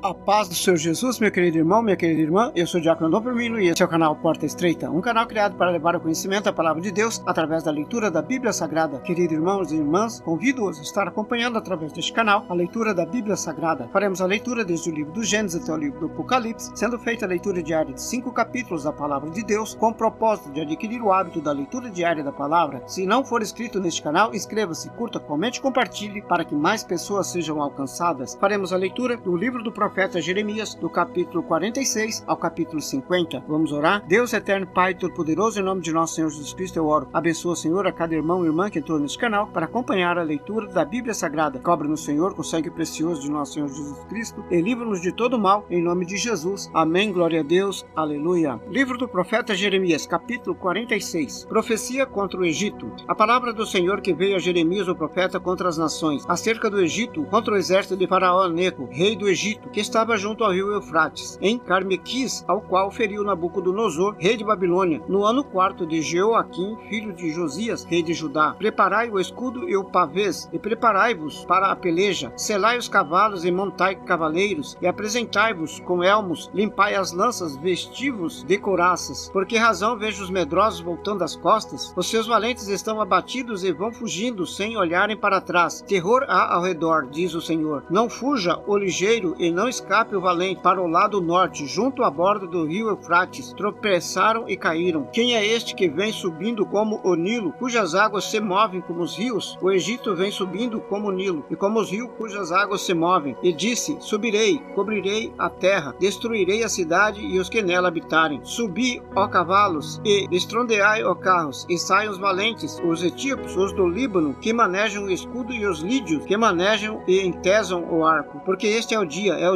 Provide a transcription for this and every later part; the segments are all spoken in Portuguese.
A paz do Senhor Jesus, meu querido irmão, minha querida irmã. Eu sou o Diácono Dom Firmino e esse é o canal Porta Estreita, um canal criado para levar ao conhecimento a palavra de Deus através da leitura da Bíblia Sagrada. Queridos irmãos e irmãs, convido-os a estar acompanhando através deste canal a leitura da Bíblia Sagrada. Faremos a leitura desde o livro do Gênesis até o livro do Apocalipse, sendo feita a leitura diária de 5 capítulos da palavra de Deus, com o propósito de adquirir o hábito da leitura diária da palavra. Se não for inscrito neste canal, inscreva-se, curta, comente e compartilhe para que mais pessoas sejam alcançadas. Faremos a leitura do livro do profeta Jeremias, do capítulo 46 ao capítulo 50. Vamos orar? Deus eterno, Pai Todo-Poderoso, em nome de nosso Senhor Jesus Cristo, eu oro. Abençoa, Senhor, a cada irmão e irmã que entrou neste canal para acompanhar a leitura da Bíblia Sagrada. Cobre-nos, Senhor, com o sangue precioso de nosso Senhor Jesus Cristo e livra-nos de todo mal, em nome de Jesus. Amém. Glória a Deus. Aleluia. Livro do profeta Jeremias, capítulo 46. Profecia contra o Egito. A palavra do Senhor que veio a Jeremias, o profeta, contra as nações, acerca do Egito, contra o exército de Faraó Neco, rei do Egito, que estava junto ao rio Eufrates, em Carmequis, ao qual feriu Nabucodonosor, rei de Babilônia, no ano 4 de Jeoaquim, filho de Josias, rei de Judá. Preparai o escudo e o pavês, e preparai-vos para a peleja. Selai os cavalos e montai cavaleiros, e apresentai-vos com elmos, limpai as lanças, vestivos de couraças. Por que razão vejo os medrosos voltando as costas? Os seus valentes estão abatidos e vão fugindo sem olharem para trás. Terror há ao redor, diz o Senhor. Não fuja o ligeiro e não escape o valente para o lado norte, junto à borda do rio Eufrates. Tropeçaram e caíram. Quem é este que vem subindo como o Nilo, cujas águas se movem como os rios? O Egito vem subindo como o Nilo, e como os rios cujas águas se movem. E disse: subirei, cobrirei a terra, destruirei a cidade e os que nela habitarem. Subi, ó cavalos, e estrondeai, ó carros, e saiam os valentes, os etíopes, os do Líbano, que manejam o escudo, e os lídios, que manejam e entesam o arco. Porque este é o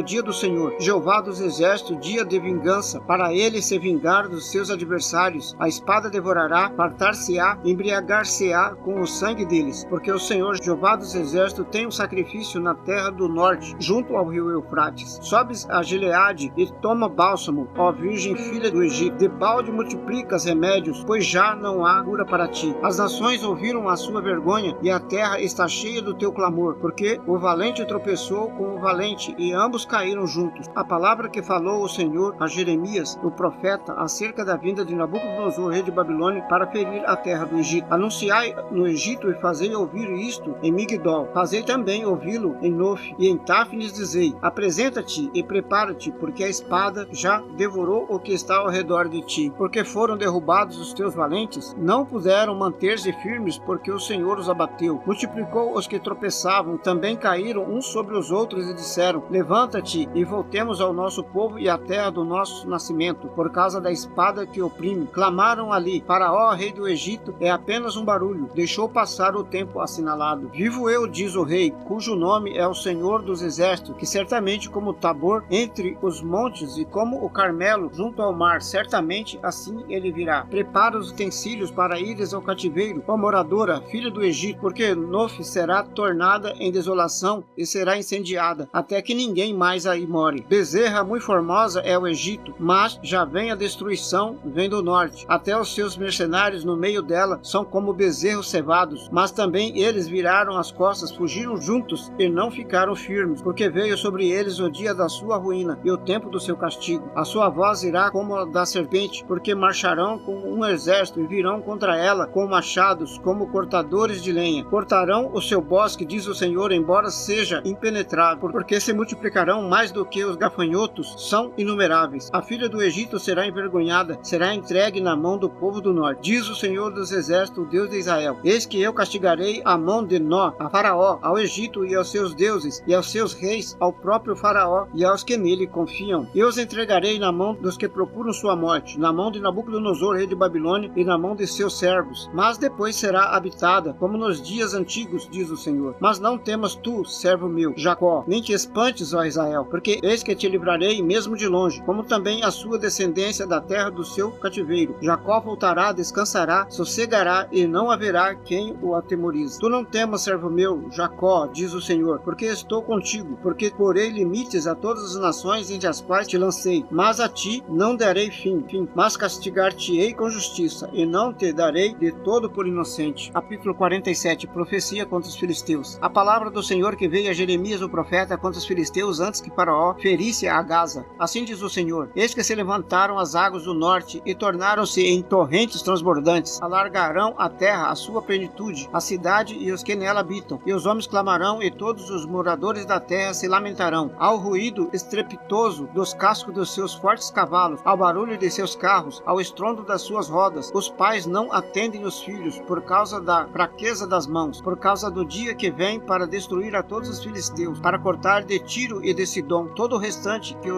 dia do Senhor, Jeová dos exércitos, dia de vingança, para ele se vingar dos seus adversários. A espada devorará, fartar-se-á, embriagar-se-á com o sangue deles, porque o Senhor, Jeová dos exércitos, tem um sacrifício na terra do norte, junto ao rio Eufrates. Sobes a Gileade e toma bálsamo, ó virgem filha do Egito, de balde multiplicas remédios, pois já não há cura para ti. As nações ouviram a sua vergonha, e a terra está cheia do teu clamor, porque o valente tropeçou com o valente, e ambos caíram juntos. A palavra que falou o Senhor a Jeremias, o profeta, acerca da vinda de Nabucodonosor, rei de Babilônia, para ferir a terra do Egito. Anunciai no Egito e fazei ouvir isto em Migdol. Fazei também ouvi-lo em Nof, e em Táfnis dizei: apresenta-te e prepara-te, porque a espada já devorou o que está ao redor de ti. Porque foram derrubados os teus valentes, não puderam manter-se firmes, porque o Senhor os abateu. Multiplicou os que tropeçavam, também caíram uns sobre os outros e disseram: levanta-te e voltemos ao nosso povo e à terra do nosso nascimento, por causa da espada que oprime. Clamaram ali: Faraó, rei do Egito, é apenas um barulho, deixou passar o tempo assinalado. Vivo eu, diz o rei, cujo nome é o Senhor dos exércitos, que certamente como Tabor entre os montes e como o Carmelo junto ao mar, certamente assim ele virá. Prepara os utensílios para ires ao cativeiro, ó moradora, filha do Egito, porque Nof será tornada em desolação e será incendiada, até que ninguém mais aí more. Bezerra muito formosa é o Egito, mas já vem a destruição, vem do norte. Até os seus mercenários no meio dela são como bezerros cevados, mas também eles viraram as costas, fugiram juntos e não ficaram firmes, porque veio sobre eles o dia da sua ruína e o tempo do seu castigo. A sua voz irá como a da serpente, porque marcharão com um exército e virão contra ela com machados, como cortadores de lenha. Cortarão o seu bosque, diz o Senhor, embora seja impenetrável, porque se multiplicarão mais do que os gafanhotos, são inumeráveis. A filha do Egito será envergonhada, será entregue na mão do povo do norte. Diz o Senhor dos exércitos, o Deus de Israel: eis que eu castigarei a mão de Nó, a Faraó, ao Egito e aos seus deuses, e aos seus reis, ao próprio Faraó e aos que nele confiam. Eu os entregarei na mão dos que procuram sua morte, na mão de Nabucodonosor, rei de Babilônia, e na mão de seus servos. Mas depois será habitada, como nos dias antigos, diz o Senhor. Mas não temas tu, servo meu, Jacó, nem te espantes, ó Israel, porque eis que te livrarei mesmo de longe, como também a sua descendência da terra do seu cativeiro. Jacó voltará, descansará, sossegará, e não haverá quem o atemorize. Tu não temas, servo meu, Jacó, diz o Senhor, porque estou contigo, porque porei limites a todas as nações entre as quais te lancei, mas a ti não darei fim, mas castigar-te-ei com justiça, e não te darei de todo por inocente. Capítulo 47. Profecia contra os filisteus. A palavra do Senhor que veio a Jeremias o profeta contra os filisteus antes antes que Faraó ferisse a Gaza. Assim diz o Senhor: eis que se levantaram as águas do norte e tornaram-se em torrentes transbordantes. Alargarão a terra a sua plenitude, a cidade e os que nela habitam. E os homens clamarão e todos os moradores da terra se lamentarão. Ao ruído estrepitoso dos cascos dos seus fortes cavalos, ao barulho de seus carros, ao estrondo das suas rodas, os pais não atendem os filhos por causa da fraqueza das mãos, por causa do dia que vem para destruir a todos os filisteus, para cortar de Tiro e de Sidom todo o restante que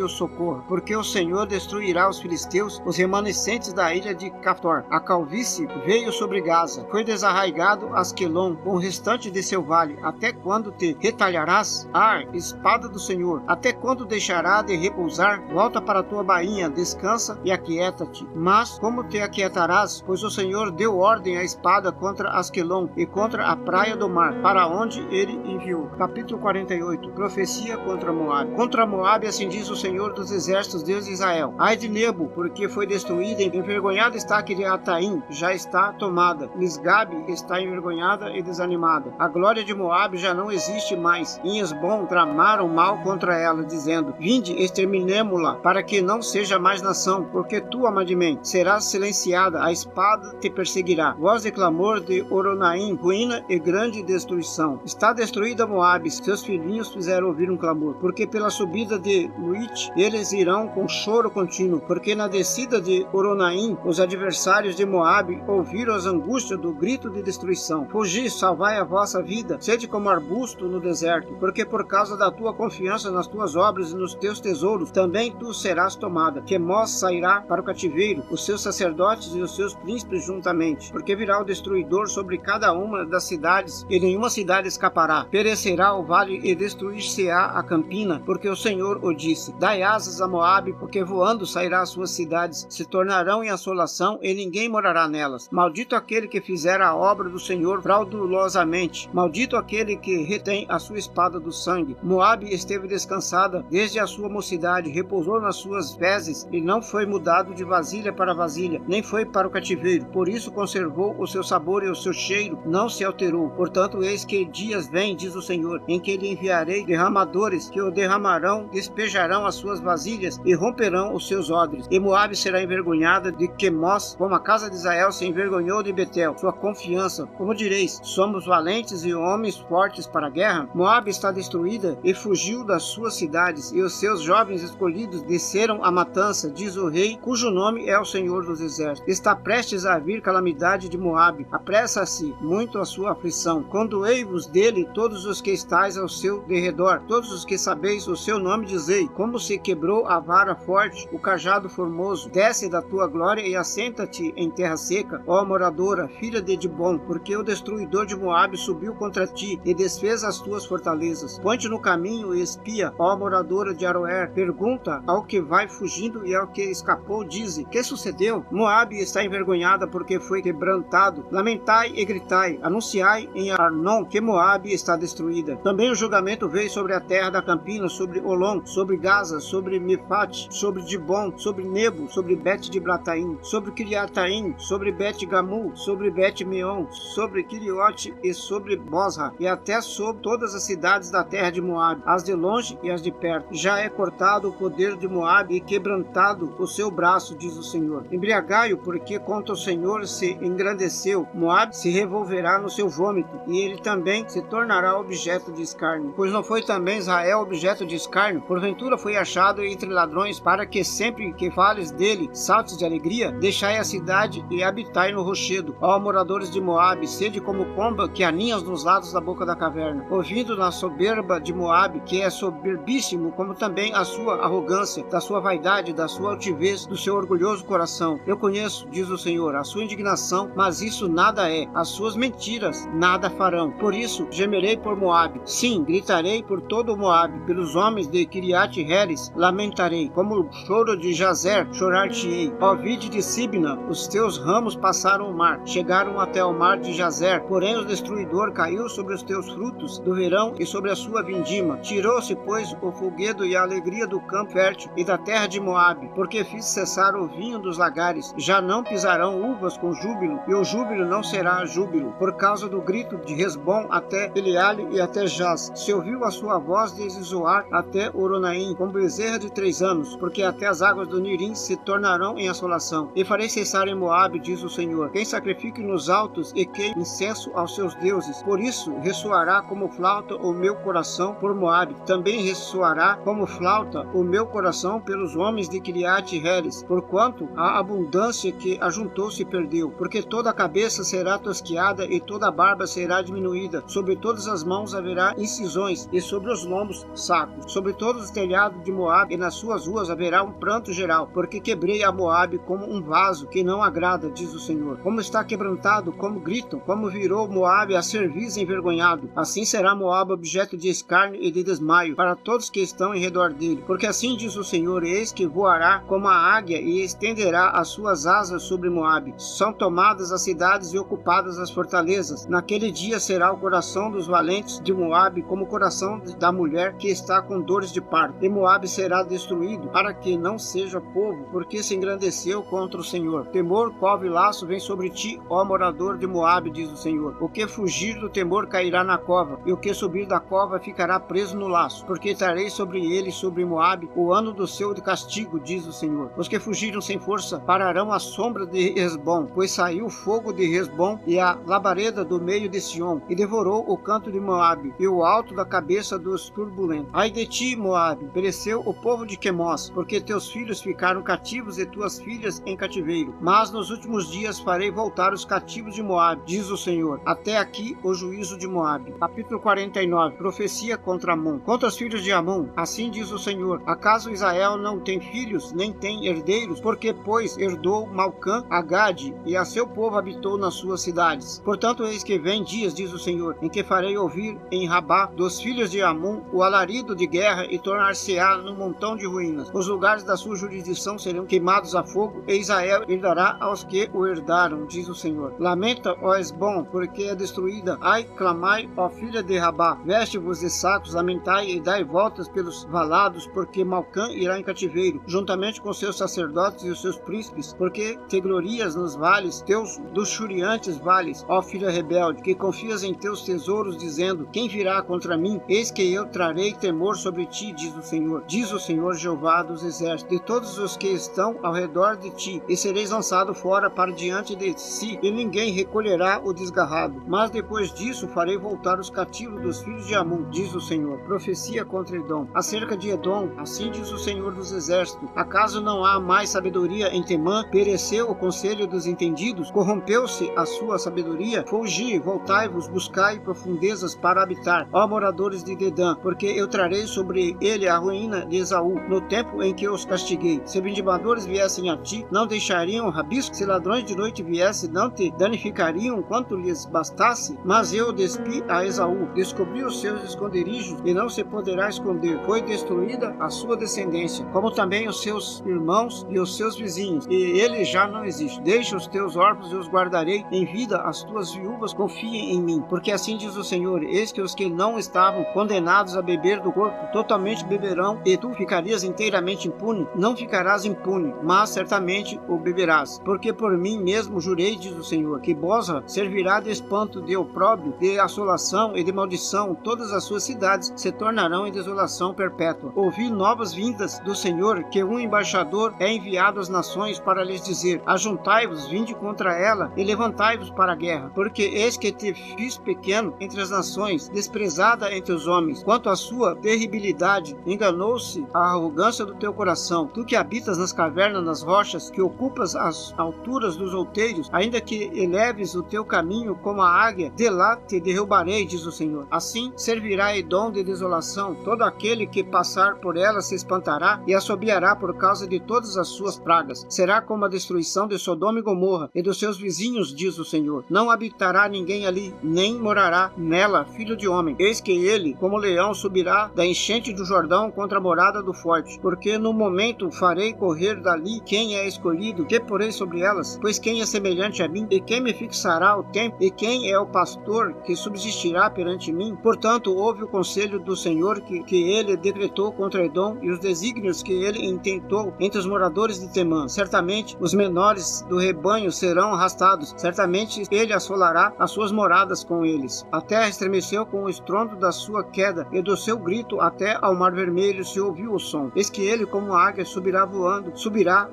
os socorra, porque o Senhor destruirá os filisteus, os remanescentes da ilha de Cafor. A calvície veio sobre Gaza, foi desarraigado Asquelon, com o restante de seu vale. Até quando te retalharás? Espada do Senhor, até quando deixará de repousar? Volta para a tua bainha, descansa e aquieta-te. Mas como te aquietarás? Pois o Senhor deu ordem à espada contra Asquelon e contra a praia do mar, para onde ele enviou. Capítulo 48. Profecia contra Moabe. Contra Moabe, assim diz o Senhor dos exércitos, Deus de Israel: ai de Nebo, porque foi destruída, envergonhada está Kiriataim, já está tomada. Misgabe está envergonhada e desanimada. A glória de Moabe já não existe mais. Em Esbom tramaram mal contra ela, dizendo: vinde, exterminemo-la, para que não seja mais nação, porque tu, Amadimem, serás silenciada, a espada te perseguirá. Voz de clamor de Oronaim, ruína e grande destruição. Está destruída Moabe, seus filhinhos fizeram ouvir um clamor, porque pela subida de Luit eles irão com choro contínuo, porque na descida de Oronaim os adversários de Moabe ouviram as angústias do grito de destruição. Fugi, salvai a vossa vida, sede como arbusto no deserto, porque por causa da tua confiança nas tuas obras e nos teus tesouros, também tu serás tomada. Quemós sairá para o cativeiro, os seus sacerdotes e os seus príncipes juntamente, porque virá o destruidor sobre cada uma das cidades, e nenhuma cidade escapará. Perecerá o vale e destruir-se-á a campina, porque o Senhor o disse. Dai asas a Moabe, porque voando sairá as suas cidades, se tornarão em assolação e ninguém morará nelas. Maldito aquele que fizer a obra do Senhor fraudulosamente, maldito aquele que retém a sua espada do sangue. Moabe esteve descansada desde a sua mocidade, repousou nas suas fezes e não foi mudado de vasilha para vasilha, nem foi para o cativeiro. Por isso conservou o seu sabor e o seu cheiro não se alterou. Portanto, eis que dias vêm, diz o Senhor, em que lhe enviarei derramadores, que o derramarão, despejarão as suas vasilhas e romperão os seus odres. E Moabe será envergonhada de Quemós, como a casa de Israel se envergonhou de Betel. Sua confiança, como direis, somos valentes e homens fortes para a guerra? Moabe está destruída e fugiu das suas cidades, e os seus jovens escolhidos desceram à matança, diz o rei, cujo nome é o Senhor dos exércitos. Está prestes a vir calamidade de Moabe, apressa-se muito a sua aflição. Condoei-vos dele todos os que estáis ao seu derredor, todos os que sabeis o seu nome, dizei, como se quebrou a vara forte, o cajado formoso. Desce da tua glória e assenta-te em terra seca, ó moradora, filha de Dibom, porque o destruidor de Moabe subiu contra ti e desfez as tuas fortalezas. Põe-te no caminho e espia, ó moradora de Aroer. Pergunta ao que vai fugindo e ao que escapou, dize, que sucedeu? Moabe está envergonhada porque foi quebrantado. Lamentai e gritai, anunciai em Arnon que Moabe está destruída. Também o julgamento veio sobre a terra da campina, sobre Olom, sobre Gaza, sobre Mefate, sobre Dibom, sobre Nebo, sobre Bet de Blataim, sobre Kiriataim, sobre Bet Gamu, sobre Bet Meon, sobre Kiriote e sobre Bosra, e até sobre todas as cidades da terra de Moabe, as de longe e as de perto. Já é cortado o poder de Moabe e quebrantado o seu braço, diz o Senhor. Embriagai-o, porque contra o Senhor se engrandeceu. Moabe se revolverá no seu vômito, e ele também se tornará objeto de escárnio. Pois não foi também Israel objeto de escárnio? Porventura foi achado entre ladrões, para que sempre que fales dele, saltes de alegria? Deixai a cidade e habitai no rochedo. Ó moradores de Moabe, sede como pomba que aninhas nos lados da boca da caverna. Ouvindo na soberba de Moabe, que é soberbíssimo, como também a sua arrogância, da sua vaidade, da sua altivez, do seu orgulhoso coração. Eu conheço, diz o Senhor, a sua indignação, mas isso nada é. As suas mentiras nada farão. Por isso, gemerei por Moabe. Sim, gritarei por todo o Moabe. Pelos homens de Kiriat Heres, lamentarei. Como o choro de Jazer, chorar-te-ei. Ó vide de Sibna, os teus ramos passaram o mar, chegaram até o mar de Jazer. Porém, o destruidor caiu sobre os teus frutos do verão e sobre a sua vindima. Tirou-se, pois, o folguedo e a alegria do campo fértil e da terra de Moabe, porque fiz cessar o vinho dos lagares. Já não pisarão uvas com júbilo, e o júbilo não será júbilo, por causa do grito de Resbom até Eleale e até Jaz. Se ouviu ouviu a sua voz desde Zoar até Oronaim, como bezerra de 3 anos, porque até as águas do Nirim se tornarão em assolação. E farei cessar em Moabe, diz o Senhor, quem sacrifique nos altos e queime incenso aos seus deuses. Por isso ressoará como flauta o meu coração por Moabe. Também ressoará como flauta o meu coração pelos homens de Kiriat-Jearim, porquanto a abundância que ajuntou se perdeu. Porque toda a cabeça será tosquiada e toda a barba será diminuída. Sobre todas as mãos haverá incisões e sobre os lombos sacos. Sobre todos os telhados de Moabe e nas suas ruas haverá um pranto geral, porque quebrei a Moabe como um vaso que não agrada, diz o Senhor. Como está quebrantado, como gritam, como virou Moabe a cerviz envergonhado. Assim será Moabe objeto de escárnio e de desmaio para todos que estão em redor dele. Porque assim diz o Senhor, eis que voará como a águia e estenderá as suas asas sobre Moabe. São tomadas as cidades e ocupadas as fortalezas. Naquele dia será o coração dos valentes de Moabe como o coração da mulher que está com dores de parto. E Moabe será destruído, para que não seja povo, porque se engrandeceu contra o Senhor. Temor, cova e laço vem sobre ti, ó morador de Moabe, diz o Senhor. O que fugir do temor cairá na cova, e o que subir da cova ficará preso no laço, porque trarei sobre ele, sobre Moabe, o ano do seu castigo, diz o Senhor. Os que fugiram sem força pararão à sombra de Hesbom, pois saiu o fogo de Hesbom e a labareda do meio de Sion, e devorou o canto de Moabe, e o alto da cabeça dos turbulentos. Ai de ti, Moabe, pereceu o povo de Quemós, porque teus filhos ficaram cativos e tuas filhas em cativeiro. Mas nos últimos dias farei voltar os cativos de Moabe, diz o Senhor. Até aqui o juízo de Moabe. Capítulo 49. Profecia contra Amon. Contra os filhos de Amon, assim diz o Senhor. Acaso Israel não tem filhos, nem tem herdeiros? Porque, pois, herdou Malcã a Gade, e a seu povo habitou nas suas cidades. Portanto, eis que vem dias, diz o Senhor, em que farei ouvir em Rabá dos filhos de Amon o alarido de guerra, e tornar-se-á num montão de ruínas. Os lugares da sua jurisdição serão queimados a fogo, e Israel herdará aos que o herdaram, diz o Senhor. Lamenta, ó Hesbom, porque é destruída. Ai, clamai, ó filha de Rabá. Veste-vos de sacos, lamentai e dai voltas pelos valados, porque Malcã irá em cativeiro, juntamente com seus sacerdotes e os seus príncipes, porque te glorias nos vales teus, luxuriantes vales, ó filha rebelde, que confias em teus tesouros, dizendo, quem virá contra mim? Eis que eu trarei temor sobre ti, diz o Senhor. Diz o Senhor Jeová dos exércitos, de todos os que estão ao redor de ti, e sereis lançado fora para diante de si, e ninguém recolherá o desgarrado. Mas depois disso farei voltar os cativos dos filhos de Amon, diz o Senhor. Profecia contra Edom. Acerca de Edom, assim diz o Senhor dos exércitos, acaso não há mais sabedoria em Temã? Pereceu o conselho dos entendidos? Corrompeu-se a sua sabedoria? Fugi, voltai-vos, buscai profundezas para habitar, ó moradores de Dedã, porque eu trarei sobre ele a ruína de Esaú, no tempo em que os castiguei. Se vindimadores viessem a ti, não deixariam rabisco? Se ladrões de noite viessem, não te danificariam quanto lhes bastasse? Mas eu despi a Esaú, descobri os seus esconderijos, e não se poderá esconder. Foi destruída a sua descendência, como também os seus irmãos e os seus vizinhos, e ele já não existe. Deixa os teus órfãos e os guardarei em vida, as tuas viúvas confiem em mim, porque assim diz o Senhor, eis que os que não estavam condenados a beber do corpo, totalmente beberão, e tu ficarias inteiramente impune? Não ficarás impune, mas certamente o beberás, porque por mim mesmo jurei, diz o Senhor, que Bosra servirá de espanto, de opróbrio, de assolação e de maldição. Todas as suas cidades se tornarão em desolação perpétua. Ouvi novas vindas do Senhor, que um embaixador é enviado às nações para lhes dizer, ajuntai-vos, vinde contra ela, e levantai-vos para a guerra, porque eis que te fiz pequeno entre as nações, desprezada entre os homens. Quanto à sua terribilidade, enganou-se a arrogância do teu coração. Tu que habitas nas cavernas, nas rochas, que ocupas as alturas dos outeiros, ainda que eleves o teu caminho como a águia, de lá te derrubarei, diz o Senhor. Assim servirá Edom de desolação, todo aquele que passar por ela se espantará e assobiará por causa de todas as suas pragas. Será como a destruição de Sodoma e Gomorra e dos seus vizinhos, diz o Senhor. Não habitará ninguém ali, nem morará nela filho de homem. Eis que ele, como leão, subirá da enchente do Jordão contra a morada do forte, porque no momento farei correr dali quem é escolhido, que porei sobre elas, pois quem é semelhante a mim, e quem me fixará o tempo, e quem é o pastor que subsistirá perante mim? Portanto, ouve o conselho do Senhor que ele decretou contra Edom, e os desígnios que ele intentou entre os moradores de Temã. Certamente os menores do rebanho serão arrastados, certamente ele assolará as suas moradas com eles. A terra estremeceu com o estrondo das sua queda, e do seu grito até ao mar vermelho se ouviu o som. Eis que ele, como águia, subirá voando,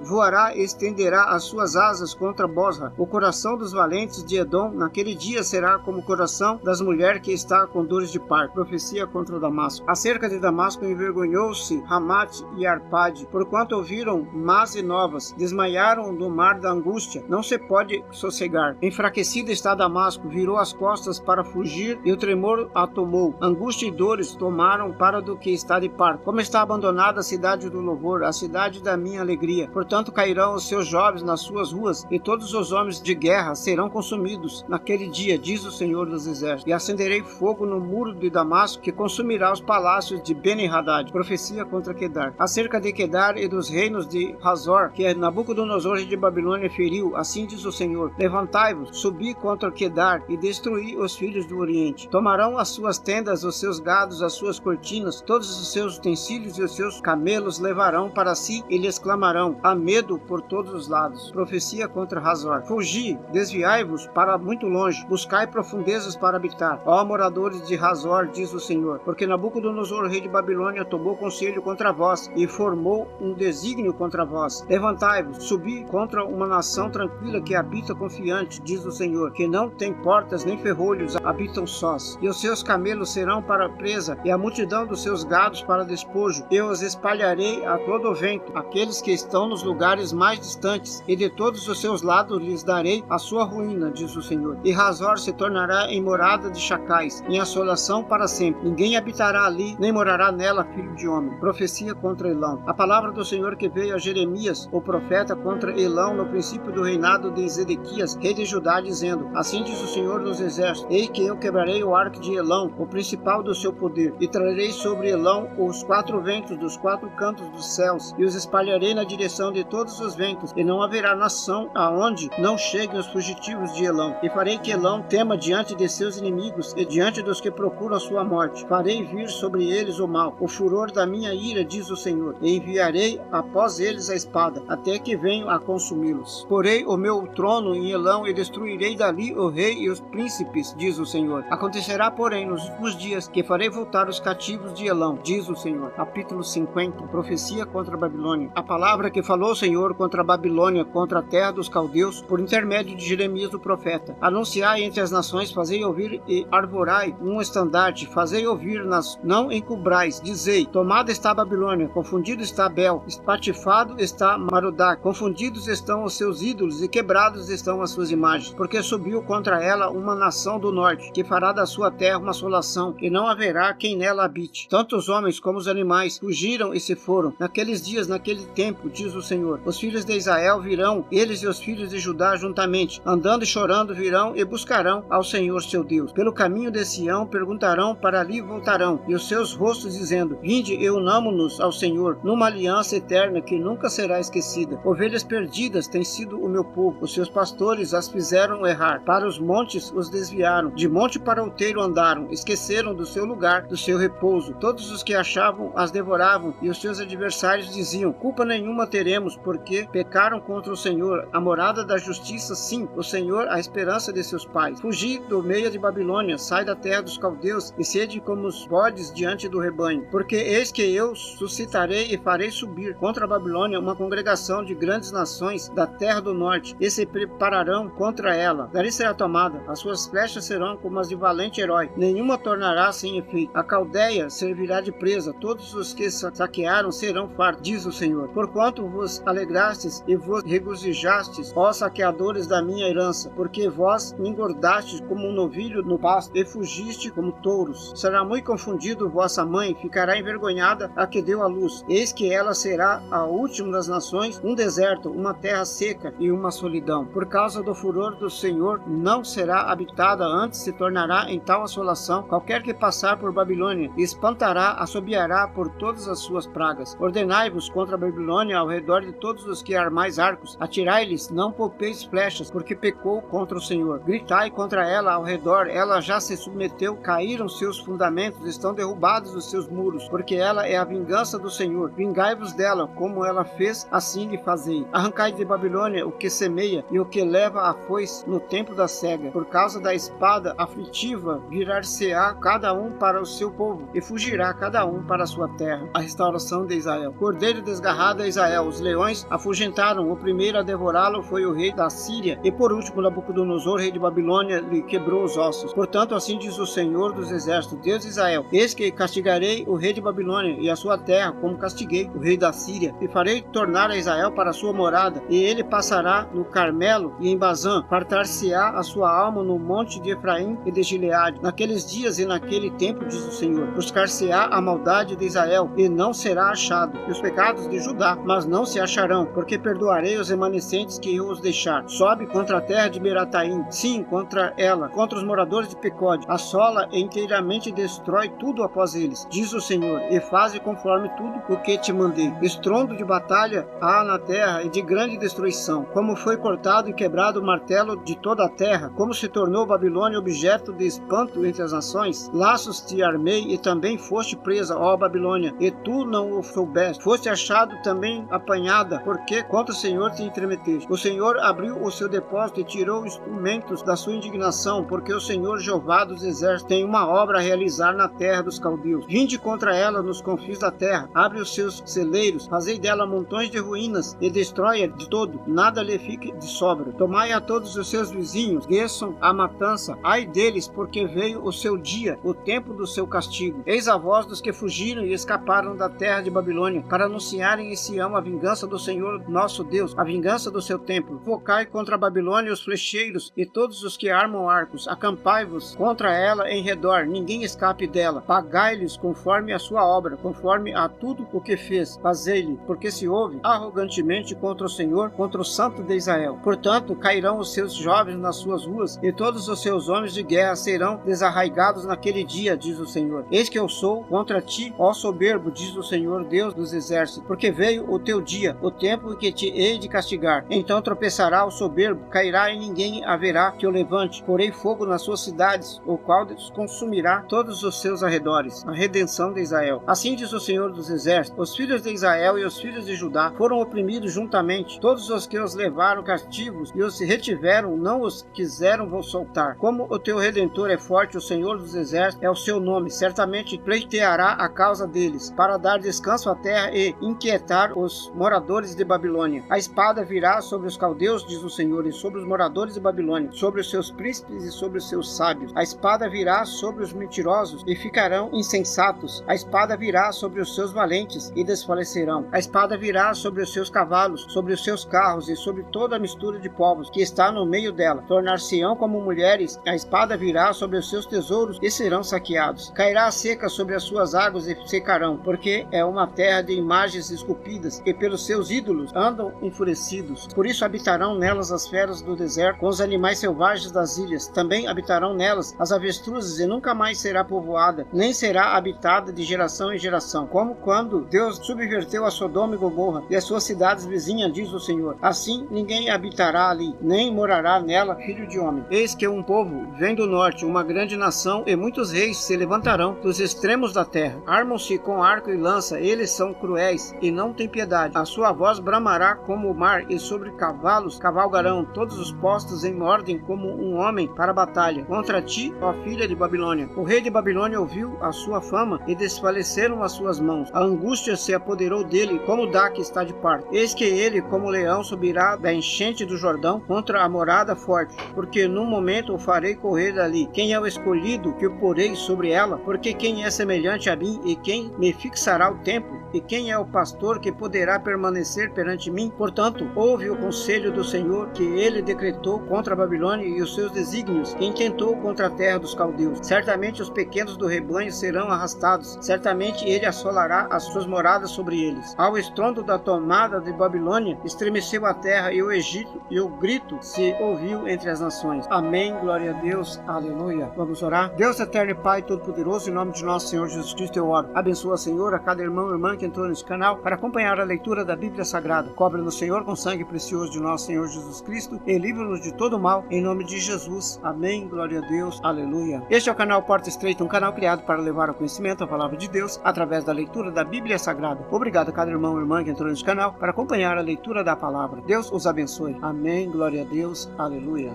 voará e estenderá as suas asas contra Bosra. O coração dos valentes de Edom naquele dia será como o coração das mulheres que está com dores de parto. Profecia contra Damasco. Acerca de Damasco envergonhou-se Ramate e Arpade, porquanto ouviram más e novas, desmaiaram do mar da angústia, não se pode sossegar. Enfraquecida está Damasco, virou as costas para fugir, e o tremor a tomou. Angústia e dores tomaram para do que está de parto. Como está abandonada a cidade do louvor, a cidade da minha alegria. Portanto cairão os seus jovens nas suas ruas, e todos os homens de guerra serão consumidos naquele dia, diz o Senhor dos Exércitos. E acenderei fogo no muro de Damasco, que consumirá os palácios de Ben-Hadad. Profecia contra Quedar. Acerca de Quedar e dos reinos de Hazor, que Nabucodonosor de Babilônia feriu, assim diz o Senhor: levantai-vos, subi contra Quedar e destruí os filhos do Oriente. Tomarão as suas tendas, os seus gados, as suas cortinas, todos os seus utensílios e os seus camelos levarão para si e lhes clamarão: há medo por todos os lados. Profecia contra Hazor. Fugi, desviai-vos para muito longe, buscai profundezas para habitar, ó moradores de Hazor, diz o Senhor, porque Nabucodonosor, rei de Babilônia, tomou conselho contra vós e formou um desígnio contra vós. Levantai-vos, subi contra uma nação tranquila que habita confiante, diz o Senhor, que não tem portas nem ferrolhos, habitam sós. E os seus camelos serão para presa, e a multidão dos seus gados para despojo. Eu os espalharei a todo o vento, aqueles que estão nos lugares mais distantes, e de todos os seus lados lhes darei a sua ruína, diz o Senhor. E Hazor se tornará em morada de chacais, em assolação para sempre. Ninguém habitará ali, nem morará nela filho de homem. Profecia contra Elão. A palavra do Senhor que veio a Jeremias, o profeta, contra Elão no princípio do reinado de Zedequias, rei de Judá, dizendo: assim diz o Senhor dos Exércitos: eis que eu quebrarei o arco de Elão, o principal do seu poder, e trarei sobre Elão os 4 ventos dos 4 cantos dos céus, e os espalharei na direção de todos os ventos, e não haverá nação aonde não cheguem os fugitivos de Elão. E farei que Elão tema diante de seus inimigos e diante dos que procuram a sua morte. Farei vir sobre eles o mal, o furor da minha ira, diz o Senhor, e enviarei após eles a espada, até que venham a consumi-los. Porei o meu trono em Elão e destruirei dali o rei e os príncipes, diz o Senhor. Acontecerá, porém, nos últimos dias, que farei voltar os cativos de Elão, diz o Senhor. Capítulo 50. Profecia contra a Babilônia. A palavra que falou o Senhor contra a Babilônia, contra a terra dos caldeus, por intermédio de Jeremias o profeta. Anunciai entre as nações, fazei ouvir e arvorai um estandarte, fazei ouvir não encubrais, dizei: tomada está a Babilônia, confundido está Bel, espatifado está Marodac, confundidos estão os seus ídolos e quebrados estão as suas imagens, porque subiu contra ela uma nação do norte, que fará da sua terra uma assolação, e não haverá quem nela habite. Tanto os homens como os animais fugiram e se foram. Naqueles dias, naquele tempo, diz o Senhor, os filhos de Israel virão, eles e os filhos de Judá juntamente, andando e chorando virão e buscarão ao Senhor seu Deus. Pelo caminho de Sião perguntarão, para ali voltarão, e os seus rostos dizendo: vinde e unamo-nos ao Senhor, numa aliança eterna que nunca será esquecida. Ovelhas perdidas têm sido o meu povo, os seus pastores as fizeram errar, para os montes os desviaram, de monte para outeiro andaram, esqueceram do seu lugar, do seu repouso. Todos os que achavam as devoravam, e os seus adversários diziam: culpa nenhuma teremos, porque pecaram contra o Senhor, a morada da justiça, sim, o Senhor, a esperança de seus pais. Fugi do meio de Babilônia, sai da terra dos caldeus, e sede como os bodes diante do rebanho, porque eis que eu suscitarei e farei subir contra a Babilônia uma congregação de grandes nações da terra do norte, e se prepararão contra ela. Dali será tomada, as suas flechas serão como as de valente herói, nenhuma tornará sem efeito. A Caldeia servirá de presa, todos os que saquearam serão fartos, diz o Senhor. Porquanto vos alegrastes e vos regozijastes, ó saqueadores da minha herança, porque vós engordastes como um novilho no pasto, e fugiste como touros. Será muito confundido vossa mãe, ficará envergonhada a que deu a luz. Eis que ela será a última das nações, um deserto, uma terra seca e uma solidão. Por causa do furor do Senhor, não será habitada, antes se tornará em tal assolação qualquer que passar por Babilônia, e espantará, assobiará por todas as suas pragas. Ordenai-vos contra a Babilônia ao redor de todos os que armais arcos, atirai-lhes, não poupeis flechas, porque pecou contra o Senhor. Gritai contra ela ao redor, ela já se submeteu, caíram seus fundamentos, estão derrubados os seus muros, porque ela é a vingança do Senhor. Vingai-vos dela, como ela fez, assim lhe fazei. Arrancai de Babilônia o que semeia e o que leva a foice no tempo da cega. Por causa da espada aflitiva, virar-se-á cada cada um para o seu povo, e fugirá cada um para a sua terra. A restauração de Israel. Cordeiro desgarrado é Israel. Os leões afugentaram. O primeiro a devorá-lo foi o rei da Síria, e por último Nabucodonosor, rei de Babilônia, lhe quebrou os ossos. Portanto, assim diz o Senhor dos Exércitos, Deus de Israel: eis que castigarei o rei de Babilônia e a sua terra, como castiguei o rei da Síria, e farei tornar a Israel para a sua morada, e ele passará no Carmelo e em Bazã. Fartar-se-á a sua alma no monte de Efraim e de Gileade. Naqueles dias e naquele tempo, diz o Senhor, buscar-se-á a maldade de Israel, e não será achado, e os pecados de Judá, mas não se acharão, porque perdoarei os remanescentes que eu os deixar. Sobe contra a terra de Berataim, sim, contra ela, contra os moradores de Pecode, assola e inteiramente destrói tudo após eles, diz o Senhor, e faze conforme tudo o que te mandei. Estrondo de batalha há na terra e de grande destruição, como foi cortado e quebrado o martelo de toda a terra, como se tornou Babilônia objeto de espanto entre as nações. Laços te armei e também foste presa, ó Babilônia, e tu não o soubeste. Foste achado também apanhada, porque contra o Senhor te entremeteste. O Senhor abriu o seu depósito e tirou instrumentos da sua indignação, porque o Senhor Jeová dos Exércitos tem uma obra a realizar na terra dos caldeus. Vinde contra ela nos confins da terra, abre os seus celeiros, fazei dela montões de ruínas e destrói-a de todo, nada lhe fique de sobra. Tomai a todos os seus vizinhos, desçam a matança, ai deles, porque veio o seu dia, o tempo do seu castigo. Eis a voz dos que fugiram e escaparam da terra de Babilônia, para anunciarem em Sião a vingança do Senhor nosso Deus, a vingança do seu templo. Focai contra a Babilônia os flecheiros e todos os que armam arcos, acampai-vos contra ela em redor, ninguém escape dela. Pagai-lhes conforme a sua obra, conforme a tudo o que fez, fazei-lhe, porque se ouve arrogantemente contra o Senhor, contra o Santo de Israel. Portanto, cairão os seus jovens nas suas ruas, e todos os seus homens de guerra serão desarraigados naquele dia, diz o Senhor. Eis que eu sou contra ti, ó soberbo, diz o Senhor Deus dos Exércitos, porque veio o teu dia, o tempo em que te hei de castigar. Então tropeçará o soberbo, cairá e ninguém haverá que o levante. Porei fogo nas suas cidades, o qual consumirá todos os seus arredores. A redenção de Israel. Assim diz o Senhor dos Exércitos: os filhos de Israel e os filhos de Judá foram oprimidos juntamente. Todos os que os levaram cativos e os retiveram, não os quiseram vos soltar. Como o teu Redentor é forte, o Senhor dos Exércitos é o seu nome, certamente pleiteará a causa deles, para dar descanso à terra e inquietar os moradores de Babilônia. A espada virá sobre os caldeus, diz o Senhor, e sobre os moradores de Babilônia, sobre os seus príncipes e sobre os seus sábios. A espada virá sobre os mentirosos e ficarão insensatos. A espada virá sobre os seus valentes e desfalecerão. A espada virá sobre os seus cavalos, sobre os seus carros e sobre toda a mistura de povos que está no meio dela. Tornar-se-ão como mulheres. A espada virá sobre os seus tesouros e serão saqueados. Cairá a seca sobre as suas águas e secarão, porque é uma terra de imagens esculpidas, e pelos seus ídolos andam enfurecidos. Por isso habitarão nelas as feras do deserto, com os animais selvagens das ilhas. Também habitarão nelas as avestruzes, e nunca mais será povoada, nem será habitada de geração em geração, como quando Deus subverteu a Sodoma e Gomorra e as suas cidades vizinhas, diz o Senhor. Assim ninguém habitará ali, nem morará nela filho de homem. Eis que um povo vem do norte, uma grande nação, e muitos reis se levantarão dos extremos da terra. Armam-se com arco e lança, eles são cruéis e não têm piedade. A sua voz bramará como o mar, e sobre cavalos cavalgarão. Todos os postos em ordem como um homem para a batalha. Contra ti, ó filha de Babilônia. O rei de Babilônia ouviu a sua fama e desfaleceram as suas mãos. A angústia se apoderou dele como da que está de parto. Eis que ele, como leão, subirá da enchente do Jordão contra a morada forte, porque num momento o farei correr dali. Quem é o escolhido que o porei sobre ela? Porque quem é semelhante a mim, e quem me fixará o tempo? E quem é o pastor que poderá permanecer perante mim? Portanto, ouve o conselho do Senhor, que ele decretou contra a Babilônia e os seus desígnios, que intentou contra a terra dos caldeus. Certamente os pequenos do rebanho serão arrastados, certamente ele assolará as suas moradas sobre eles. Ao estrondo da tomada de Babilônia, estremeceu a terra e o Egito, e o grito se ouviu entre as nações. Amém, glória a Deus, aleluia. Vamos orar? Deus eterno e Pai todo-poderoso, em nome de nosso Senhor Jesus Cristo eu oro. Abençoa, Senhor, a cada irmão e irmã que entrou nesse canal para acompanhar a leitura da Bíblia Sagrada. Cobre-nos, Senhor, com sangue precioso de nosso Senhor Jesus Cristo, e livra-nos de todo mal, em nome de Jesus. Amém, glória a Deus, aleluia. Este é o canal Porta Estreita, um canal criado para levar ao conhecimento a palavra de Deus através da leitura da Bíblia Sagrada. Obrigado a cada irmão e irmã que entrou nesse canal para acompanhar a leitura da palavra. Deus os abençoe. Amém, glória a Deus, aleluia.